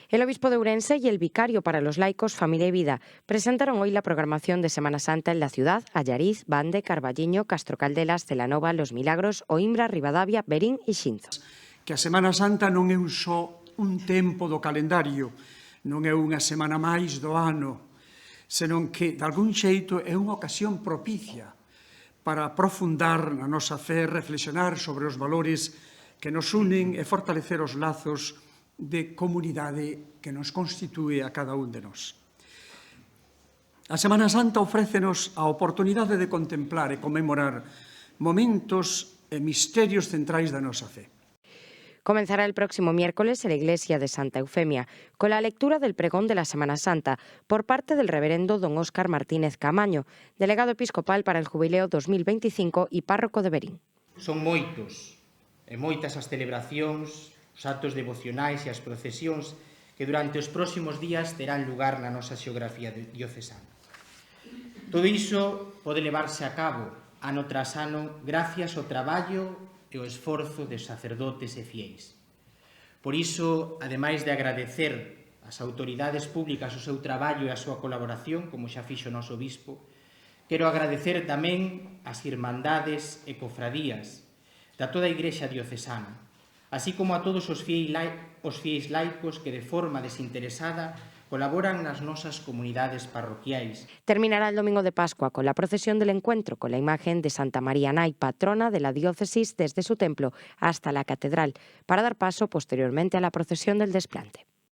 El obispo de Ourense y el vicario para los laicos Familia y Vida presentaron hoy la programación de Semana Santa en la ciudad: Allariz, Bande, Carballiño, Castro Caldelas, Celanova, Los Milagros, Oimbra, Ribadavia, Verín e Xinzo. Que a Semana Santa non é só un tempo do calendario, non é unha semana máis do ano, senón que, de algún xeito, é unha ocasión propicia para aprofundar na nosa fe, reflexionar sobre os valores que nos unen e fortalecer os lazos de comunidade que nos constitúe a cada un de nós. A Semana Santa ofrécenos a oportunidade de contemplar e conmemorar momentos e misterios centrais da nosa fe. Comenzará el próximo miércoles en la iglesia de Santa Eufemia con la lectura del pregón de la Semana Santa por parte del reverendo don Óscar Martínez Camaño, delegado episcopal para el Jubileo 2025 y párroco de Verín. Son moitos e moitas as celebracións, os actos devocionais e as procesións que durante os próximos días terán lugar na nosa xeografía diocesana. Todo iso pode levarse a cabo ano tras ano gracias ao traballo e o esforzo de sacerdotes e fiéis. Por iso, ademais de agradecer ás autoridades públicas o seu traballo e a súa colaboración, como xa fixo o noso obispo, quero agradecer tamén ás irmandades e cofradías da toda a Igrexa diocesana, así como a todos os fiéis laicos que de forma desinteresada colaboran nas nosas comunidades parroquiais. Terminará el domingo de Pascua con la procesión del encuentro con la imagen de Santa María Nay, patrona de la diócesis, desde su templo hasta la catedral, para dar paso posteriormente a la procesión del desplante.